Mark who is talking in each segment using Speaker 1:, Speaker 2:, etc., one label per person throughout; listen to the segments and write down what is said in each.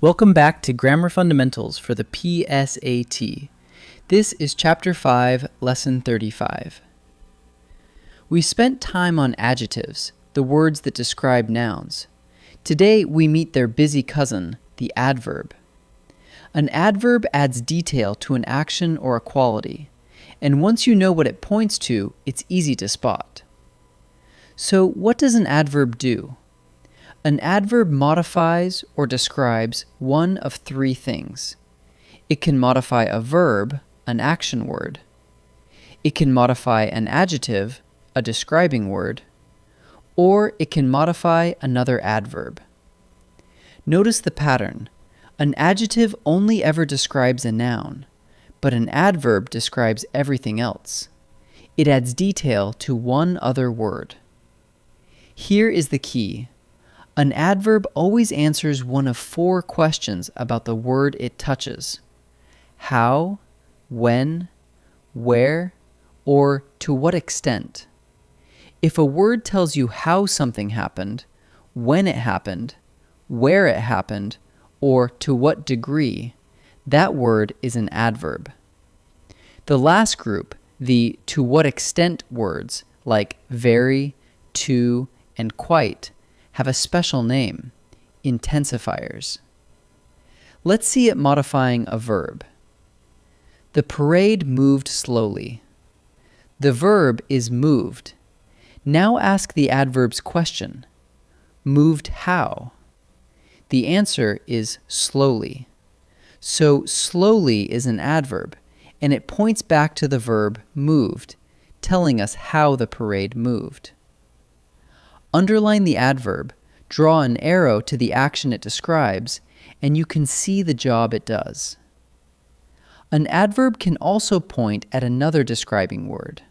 Speaker 1: Welcome back to Grammar Fundamentals for the PSAT. This is Chapter 5, Lesson 35. We spent time on adjectives, the words that describe nouns. Today we meet their busy cousin, the adverb. An adverb adds detail to an action or a quality, and once you know what it points to, it's easy to spot. So what does an adverb do? An adverb modifies or describes one of three things. It can modify a verb, an action word. It can modify an adjective, a describing word. Or it can modify another adverb. Notice the pattern. An adjective only ever describes a noun, but an adverb describes everything else. It adds detail to one other word. Here is the key. An adverb always answers one of four questions about the word it touches: how, when, where, or to what extent. If a word tells you how something happened, when it happened, where it happened, or to what degree, that word is an adverb. The last group, the to what extent words, like very, to, and quite, have a special name, intensifiers. Let's see it modifying a verb. The parade moved slowly. The verb is moved. Now ask the adverb's question. Moved how? The answer is slowly. So slowly is an adverb, and it points back to the verb moved, telling us how the parade moved. Underline the adverb, draw an arrow to the action it describes, and you can see the job it does. An adverb can also point at another describing word.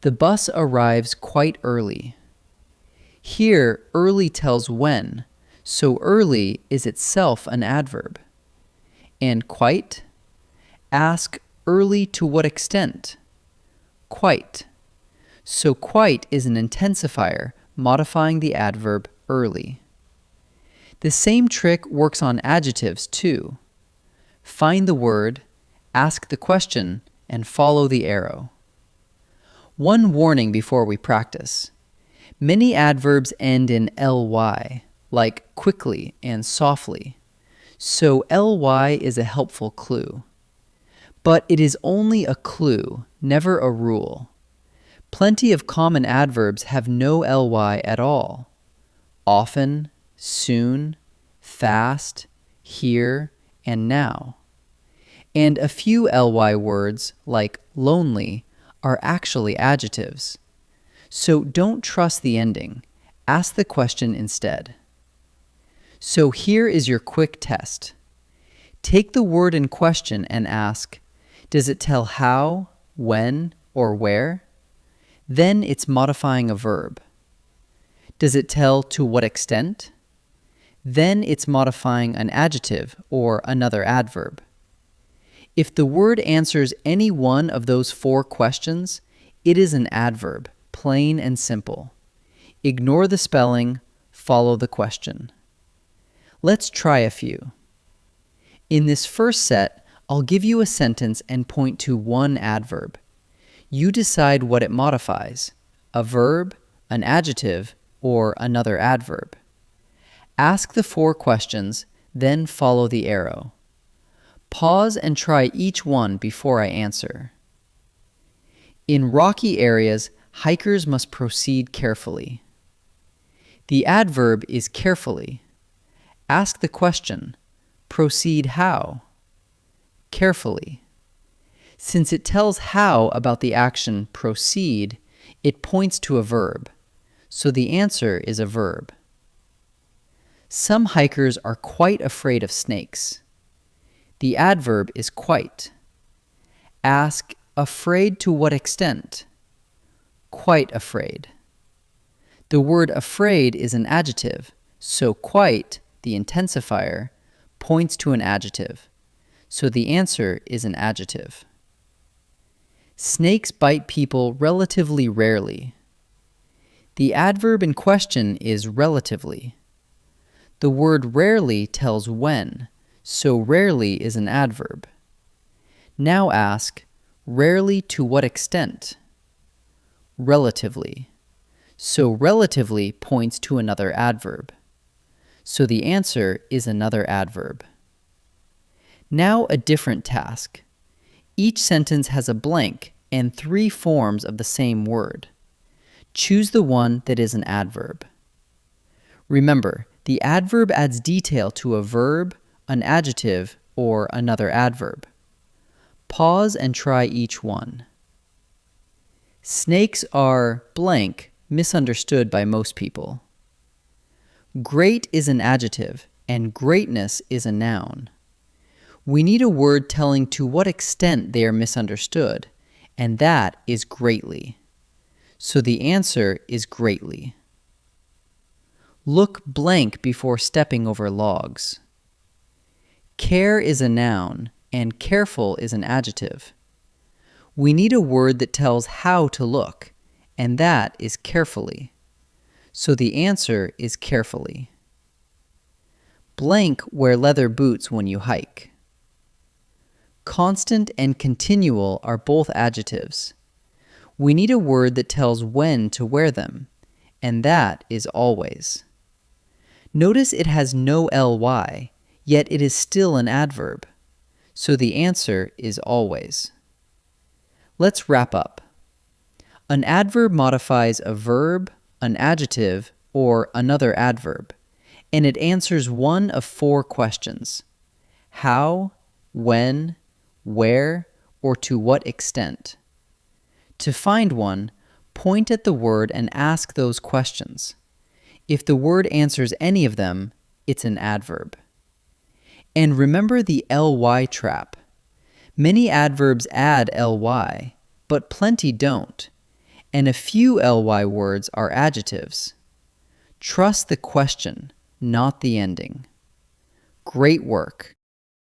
Speaker 1: The bus arrives quite early. Here, early tells when, so early is itself an adverb. And quite? Ask early to what extent? Quite. So quite is an intensifier, modifying the adverb early. The same trick works on adjectives too. Find the word, ask the question, and follow the arrow. One warning before we practice. Many adverbs end in ly, like quickly and softly. So ly is a helpful clue. But it is only a clue, never a rule. Plenty of common adverbs have no ly at all. Often, soon, fast, here, and now. And a few ly words, like lonely, are actually adjectives. So don't trust the ending. Ask the question instead. So here is your quick test. Take the word in question and ask, does it tell how, when, or where? Then it's modifying a verb. Does it tell to what extent? Then it's modifying an adjective or another adverb. If the word answers any one of those four questions, it is an adverb, plain and simple. Ignore the spelling, follow the question. Let's try a few. In this first set, I'll give you a sentence and point to one adverb. You decide what it modifies, a verb, an adjective, or another adverb. Ask the four questions, then follow the arrow. Pause and try each one before I answer. In rocky areas, hikers must proceed carefully. The adverb is carefully. Ask the question, proceed how? Carefully. Since it tells how about the action proceed, it points to a verb, so the answer is a verb. Some hikers are quite afraid of snakes. The adverb is quite. Ask, afraid to what extent? Quite afraid. The word afraid is an adjective, so quite, the intensifier, points to an adjective, so the answer is an adjective. Snakes bite people relatively rarely. The adverb in question is relatively. The word rarely tells when, so rarely is an adverb. Now ask, rarely to what extent? Relatively. So relatively points to another adverb. So the answer is another adverb. Now a different task. Each sentence has a blank and 3 forms of the same word. Choose the one that is an adverb. Remember, the adverb adds detail to a verb, an adjective, or another adverb. Pause and try each one. Snakes are blank, misunderstood by most people. Great is an adjective, and greatness is a noun. We need a word telling to what extent they are misunderstood, and that is greatly. So the answer is greatly. Look blank before stepping over logs. Care is a noun, and careful is an adjective. We need a word that tells how to look, and that is carefully. So the answer is carefully. Blank wear leather boots when you hike. Constant and continual are both adjectives. We need a word that tells when to wear them, and that is always. Notice it has no ly, yet it is still an adverb. So the answer is always. Let's wrap up. An adverb modifies a verb, an adjective, or another adverb, and it answers one of 4 questions: how, when, where, or to what extent. To find one, point at the word and ask those questions. If the word answers any of them, it's an adverb. And remember the ly trap. Many adverbs add ly, but plenty don't, and a few ly words are adjectives. Trust the question, not the ending. Great work!